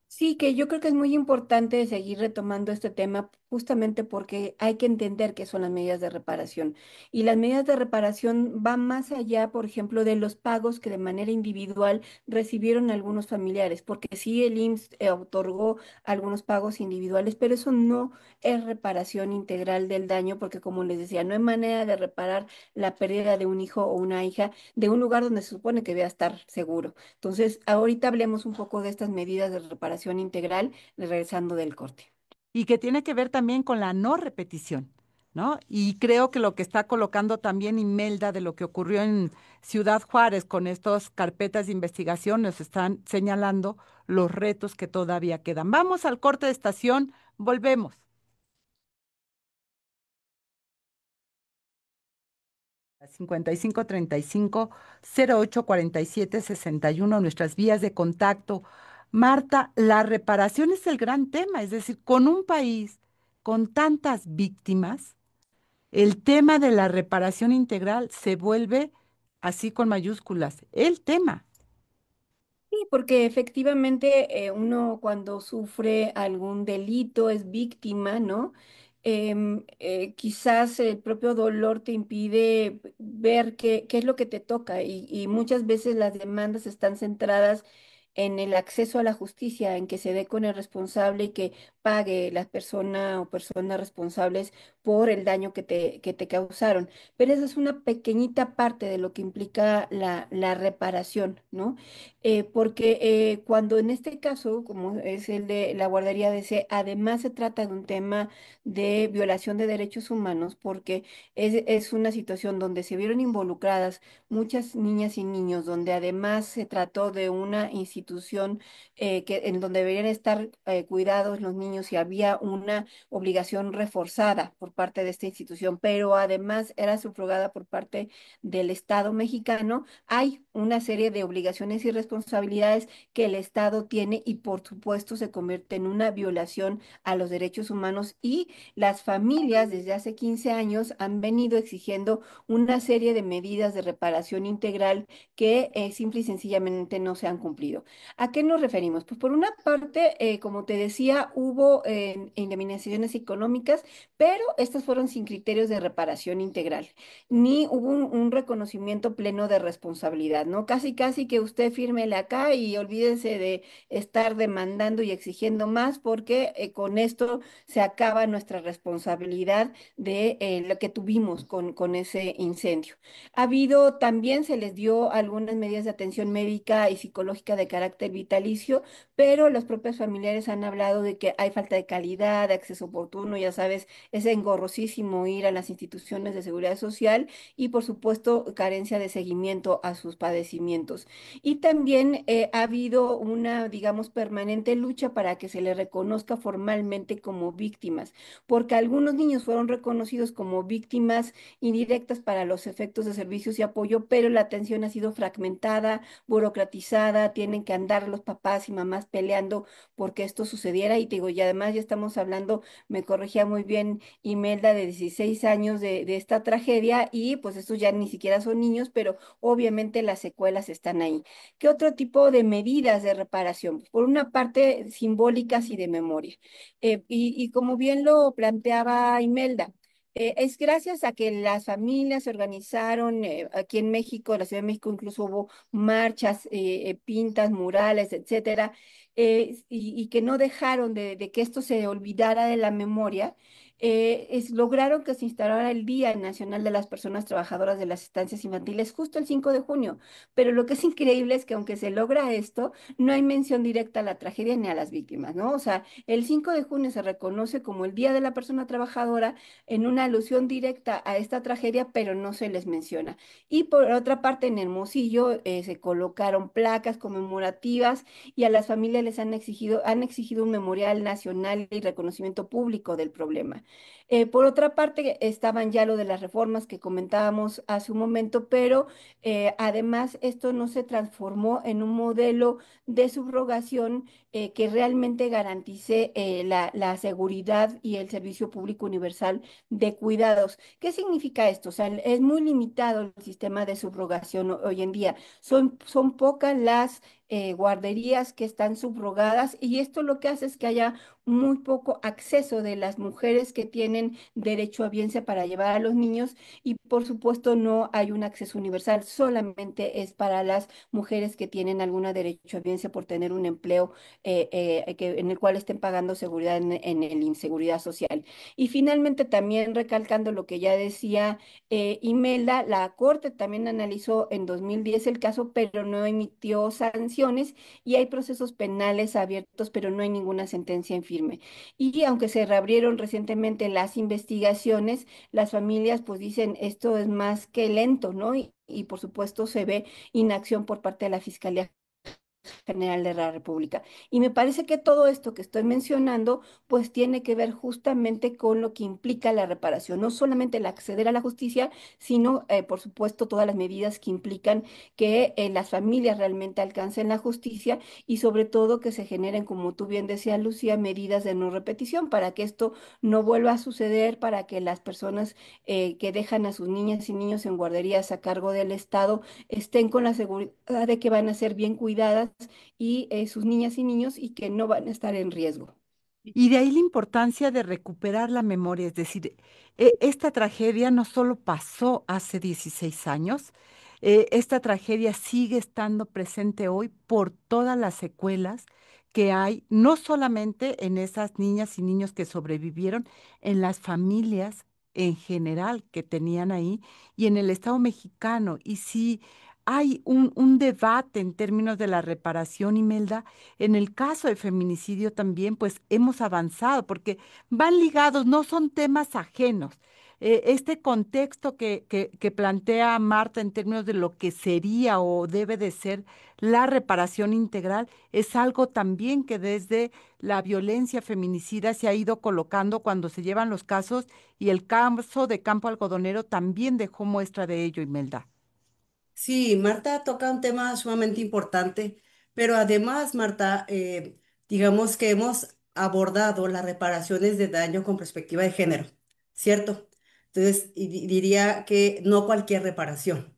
Sí, que yo creo que es muy importante seguir retomando este tema justamente porque hay que entender qué son las medidas de reparación. Y las medidas de reparación van más allá, por ejemplo, de los pagos que de manera individual recibieron algunos familiares, porque sí el IMSS otorgó algunos pagos individuales, pero eso no es reparación integral del daño, porque como les decía, no hay manera de reparar la pérdida de un hijo o una hija de un lugar donde se supone que debe estar seguro. Entonces, ahorita hablemos un poco de estas medidas de reparación integral, regresando del corte. Y que tiene que ver también con la no repetición, ¿no? Y creo que lo que está colocando también Imelda de lo que ocurrió en Ciudad Juárez con estas carpetas de investigación nos están señalando los retos que todavía quedan. Vamos al corte de estación, volvemos. 5535-0847-61, nuestras vías de contacto. Marta, la reparación es el gran tema, es decir, con un país con tantas víctimas, el tema de la reparación integral se vuelve así con mayúsculas, el tema. Sí, porque efectivamente uno cuando sufre algún delito es víctima, ¿no? Quizás el propio dolor te impide ver qué es lo que te toca y muchas veces las demandas están centradas en el acceso a la justicia, en que se dé con el responsable y que pague la persona o personas responsables por el daño que te causaron. Pero esa es una pequeñita parte de lo que implica la reparación, ¿no? Porque cuando en este caso, como es el de la guardería de C, además se trata de un tema de violación de derechos humanos, porque es una situación donde se vieron involucradas muchas niñas y niños, donde además se trató de una institución en donde deberían estar cuidados los niños y había una obligación reforzada por parte de esta institución, pero además era subrogada por parte del Estado mexicano. Hay una serie de obligaciones y responsabilidades que el Estado tiene y por supuesto se convierte en una violación a los derechos humanos y las familias desde hace 15 años han venido exigiendo una serie de medidas de reparación integral que simple y sencillamente no se han cumplido. ¿A qué nos referimos? Pues por una parte, como te decía, hubo indemnizaciones económicas, pero estas fueron sin criterios de reparación integral ni hubo un reconocimiento pleno de responsabilidad, ¿no? Casi, casi que usted fírmele acá y olvídese de estar demandando y exigiendo más porque con esto se acaba nuestra responsabilidad de lo que tuvimos con ese incendio. Ha habido también, se les dio algunas medidas de atención médica y psicológica de carácter vitalicio, pero los propios familiares han hablado de que hay falta de calidad, de acceso oportuno, ya sabes, es engorrosísimo ir a las instituciones de seguridad social y por supuesto carencia de seguimiento a sus padecimientos. Y también ha habido una, digamos, permanente lucha para que se les reconozca formalmente como víctimas, porque algunos niños fueron reconocidos como víctimas indirectas para los efectos de servicios y apoyo, pero la atención ha sido fragmentada, burocratizada, tienen que andar los papás y mamás peleando porque esto sucediera y te digo, y además ya estamos hablando, me corregía muy bien Imelda de 16 años de esta tragedia y pues estos ya ni siquiera son niños, pero obviamente las secuelas están ahí. ¿Qué otro tipo de medidas de reparación? Por una parte, simbólicas y de memoria. Y como bien lo planteaba Imelda, es gracias a que las familias se organizaron aquí en México, en la Ciudad de México incluso hubo marchas, pintas, murales, etcétera, y que no dejaron de que esto se olvidara de la memoria lograron que se instalara el Día Nacional de las Personas Trabajadoras de las Estancias Infantiles justo el 5 de junio. Pero lo que es increíble es que aunque se logra esto, no hay mención directa a la tragedia ni a las víctimas, ¿no? O sea, el 5 de junio se reconoce como el Día de la Persona Trabajadora en una alusión directa a esta tragedia, pero no se les menciona. Y por otra parte, en Hermosillo se colocaron placas conmemorativas y a las familias les han exigido un memorial nacional y reconocimiento público del problema. Por otra parte, estaban ya lo de las reformas que comentábamos hace un momento, pero además esto no se transformó en un modelo de subrogación que realmente garantice la seguridad y el servicio público universal de cuidados. ¿Qué significa esto? O sea, es muy limitado el sistema de subrogación hoy en día. Son pocas las guarderías que están subrogadas y esto lo que hace es que haya muy poco acceso de las mujeres que tienen derecho a biencia para llevar a los niños y por supuesto no hay un acceso universal, solamente es para las mujeres que tienen alguna derecho a biencia por tener un empleo en el cual estén pagando seguridad en el inseguridad social. Y finalmente también recalcando lo que ya decía Imelda, la Corte también analizó en 2010 el caso, pero no emitió sanciones y hay procesos penales abiertos, pero no hay ninguna sentencia en firme. Y aunque se reabrieron recientemente las investigaciones, las familias pues dicen esto es más que lento, ¿no? Y por supuesto se ve inacción por parte de la Fiscalía General de la República. Y me parece que todo esto que estoy mencionando, pues tiene que ver justamente con lo que implica la reparación, no solamente el acceder a la justicia, sino, por supuesto, todas las medidas que implican que las familias realmente alcancen la justicia y sobre todo que se generen, como tú bien decías, Lucía, medidas de no repetición para que esto no vuelva a suceder, para que las personas que dejan a sus niñas y niños en guarderías a cargo del Estado estén con la seguridad de que van a ser bien cuidadas y sus niñas y niños y que no van a estar en riesgo. Y de ahí la importancia de recuperar la memoria, es decir, esta tragedia no solo pasó hace 16 años, esta tragedia sigue estando presente hoy por todas las secuelas que hay, no solamente en esas niñas y niños que sobrevivieron, en las familias en general que tenían ahí y en el Estado mexicano. Y si hay un debate en términos de la reparación, Imelda, en el caso de feminicidio también, pues hemos avanzado porque van ligados, no son temas ajenos. Este contexto que plantea Marta en términos de lo que sería o debe de ser la reparación integral es algo también que desde la violencia feminicida se ha ido colocando cuando se llevan los casos y el caso de Campo Algodonero también dejó muestra de ello, Imelda. Sí, Marta toca un tema sumamente importante, pero además, Marta, digamos que hemos abordado las reparaciones de daño con perspectiva de género, ¿cierto? Entonces, diría que no cualquier reparación.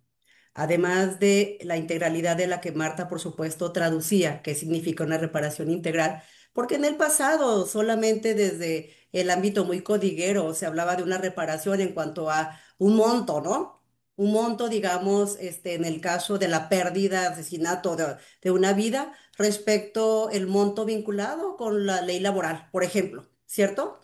Además de la integralidad de la que Marta, por supuesto, traducía, qué significa una reparación integral, porque en el pasado, solamente desde el ámbito muy codiguero, se hablaba de una reparación en cuanto a un monto, ¿no? Un monto, digamos, en el caso de la pérdida, asesinato de una vida, respecto el monto vinculado con la ley laboral, por ejemplo, ¿cierto?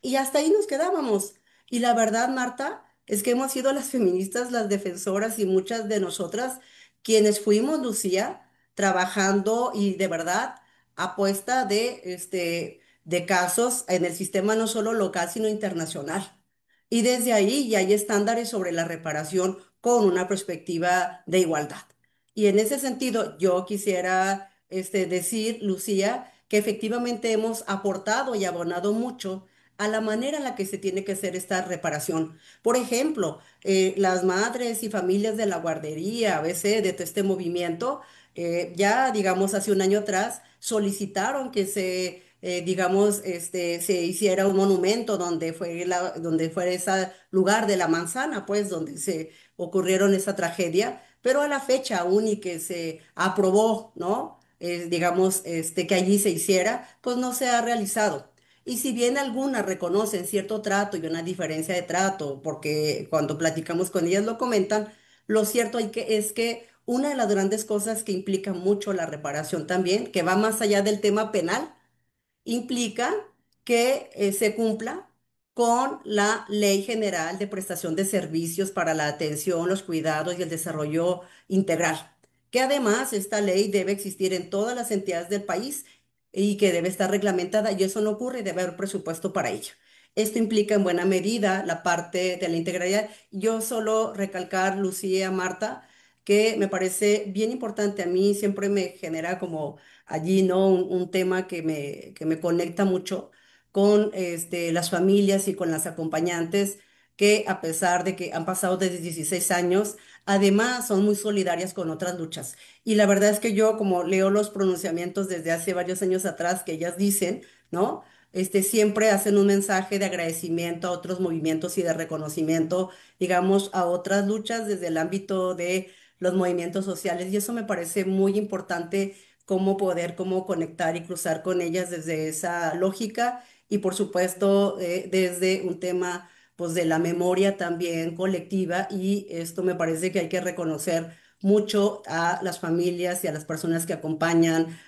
Y hasta ahí nos quedábamos. Y la verdad, Marta, es que hemos sido las feministas, las defensoras y muchas de nosotras quienes fuimos, Lucía, trabajando y de verdad apuesta de casos en el sistema no solo local, sino internacional. Y desde ahí ya hay estándares sobre la reparación con una perspectiva de igualdad. Y en ese sentido, yo quisiera decir, Lucía, que efectivamente hemos aportado y abonado mucho a la manera en la que se tiene que hacer esta reparación. Por ejemplo, las madres y familias de la guardería, a veces de todo este movimiento, ya digamos hace un año atrás, solicitaron que se hiciera un monumento donde fue ese lugar de la manzana, pues, donde se ocurrieron esa tragedia, pero a la fecha aún y que se aprobó, ¿no? Digamos, que allí se hiciera, pues no se ha realizado. Y si bien algunas reconocen cierto trato y una diferencia de trato, porque cuando platicamos con ellas lo comentan, lo cierto es que una de las grandes cosas que implica mucho la reparación también, que va más allá del tema penal, implica que se cumpla con la Ley General de Prestación de Servicios para la Atención, los Cuidados y el Desarrollo Integral, que además esta ley debe existir en todas las entidades del país y que debe estar reglamentada y eso no ocurre, debe haber presupuesto para ello. Esto implica en buena medida la parte de la integralidad. Yo solo recalcar, Lucía, Marta, que me parece bien importante, a mí siempre me genera como allí, ¿no? Un tema que me conecta mucho, con las familias y con las acompañantes que a pesar de que han pasado desde 16 años, además son muy solidarias con otras luchas. Y la verdad es que yo, como leo los pronunciamientos desde hace varios años atrás que ellas dicen, ¿no? Siempre hacen un mensaje de agradecimiento a otros movimientos y de reconocimiento, digamos, a otras luchas desde el ámbito de los movimientos sociales. Y eso me parece muy importante, cómo conectar y cruzar con ellas desde esa lógica y por supuesto desde un tema pues de la memoria también colectiva, y esto me parece que hay que reconocer mucho a las familias y a las personas que acompañan,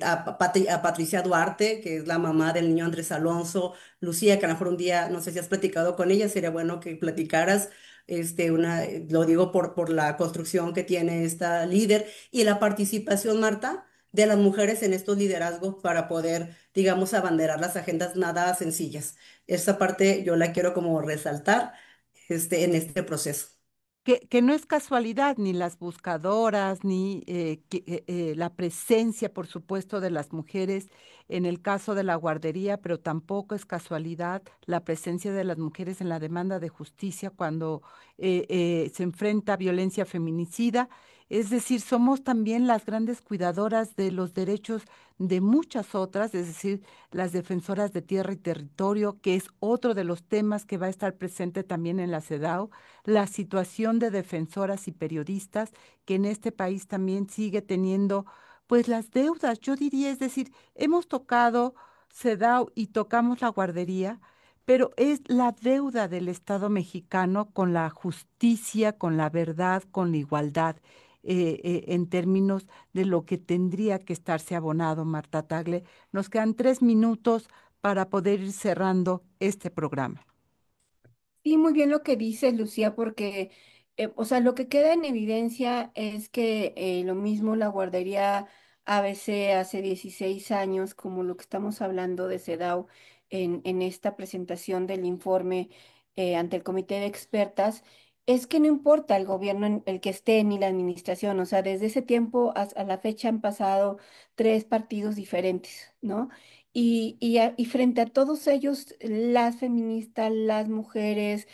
a Patricia Duarte, que es la mamá del niño Andrés Alonso, Lucía, que a lo mejor un día, no sé si has platicado con ella, sería bueno que platicaras, lo digo por la construcción que tiene esta líder y la participación, Marta, de las mujeres en estos liderazgos para poder, digamos, abanderar las agendas nada sencillas. Esa parte yo la quiero como resaltar, en este proceso. Que no es casualidad, ni las buscadoras, ni la presencia, por supuesto, de las mujeres en el caso de la guardería, pero tampoco es casualidad la presencia de las mujeres en la demanda de justicia cuando se enfrenta a violencia feminicida. Es decir, somos también las grandes cuidadoras de los derechos de muchas otras, es decir, las defensoras de tierra y territorio, que es otro de los temas que va a estar presente también en la CEDAW, la situación de defensoras y periodistas que en este país también sigue teniendo pues las deudas, yo diría, es decir, hemos tocado CEDAW y tocamos la guardería, pero es la deuda del Estado mexicano con la justicia, con la verdad, con la igualdad, en términos de lo que tendría que estarse abonado, Marta Tagle. Nos quedan 3 minutos para poder ir cerrando este programa. Sí, muy bien lo que dices, Lucía, porque, o sea, lo que queda en evidencia es que lo mismo la guardería ABC hace 16 años, como lo que estamos hablando de CEDAW en esta presentación del informe ante el comité de expertas, es que no importa el gobierno en el que esté ni la administración, o sea, desde ese tiempo a la fecha han pasado 3 partidos diferentes, ¿no? Y frente a todos ellos, las feministas, las mujeres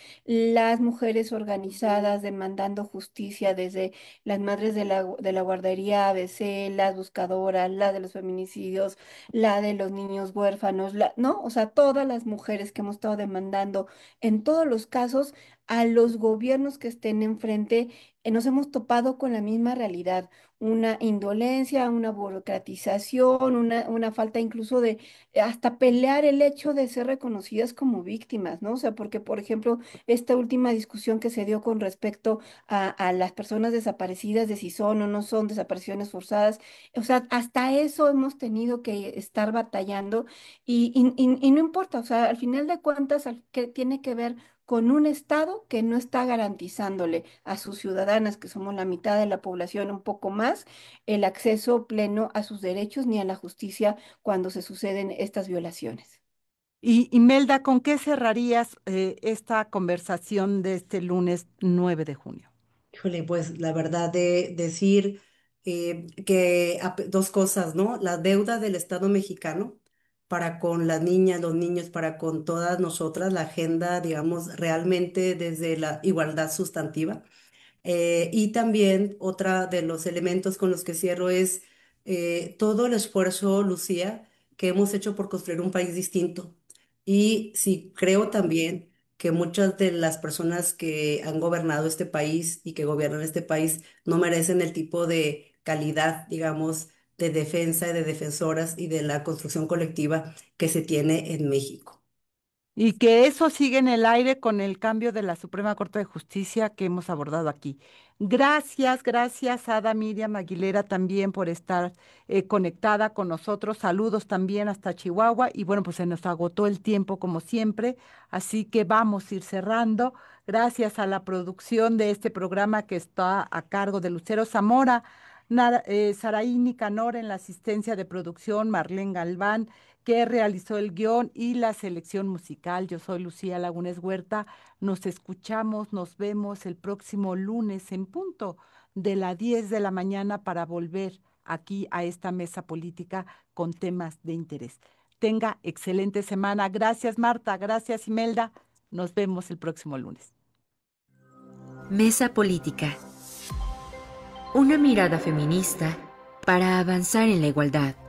organizadas demandando justicia, desde las madres de la guardería ABC, las buscadoras, la de los feminicidios, la de los niños huérfanos, ¿no? O sea, todas las mujeres que hemos estado demandando en todos los casos a los gobiernos que estén enfrente, nos hemos topado con la misma realidad, una indolencia, una burocratización, una falta incluso de hasta pelear el hecho de ser reconocidas como víctimas, ¿no? O sea, porque, por ejemplo, esta última discusión que se dio con respecto a las personas desaparecidas, de si son o no son desapariciones forzadas, o sea, hasta eso hemos tenido que estar batallando y no importa, o sea, al final de cuentas, que tiene que ver con un Estado que no está garantizándole a sus ciudadanas, que somos la mitad de la población, un poco más, el acceso pleno a sus derechos ni a la justicia cuando se suceden estas violaciones. Y Imelda, ¿con qué cerrarías esta conversación de este lunes 9 de junio? Híjole, pues la verdad de decir que dos cosas, ¿no? La deuda del Estado mexicano para con las niñas, los niños, para con todas nosotras, la agenda, digamos, realmente desde la igualdad sustantiva. Y también otra de los elementos con los que cierro es todo el esfuerzo, Lucía, que hemos hecho por construir un país distinto. Y sí, creo también que muchas de las personas que han gobernado este país y que gobiernan este país no merecen el tipo de calidad, digamos, de defensa y de defensoras y de la construcción colectiva que se tiene en México. Y que eso sigue en el aire con el cambio de la Suprema Corte de Justicia que hemos abordado aquí. Gracias, gracias, Ada Miriam Aguilera, también por estar conectada con nosotros. Saludos también hasta Chihuahua. Y bueno, pues se nos agotó el tiempo como siempre, así que vamos a ir cerrando. Gracias a la producción de este programa que está a cargo de Lucero Zamora, Saraí Nicanor en la asistencia de producción, Marlene Galván que realizó el guión y la selección musical. Yo soy Lucía Lagunes Huerta. Nos escuchamos, nos vemos el próximo lunes en punto de las 10 de la mañana para volver aquí a esta mesa política con temas de interés. tenga excelente semana. Gracias, Marta. Gracias, Imelda. Nos vemos el próximo lunes. Mesa Política. Una mirada feminista para avanzar en la igualdad.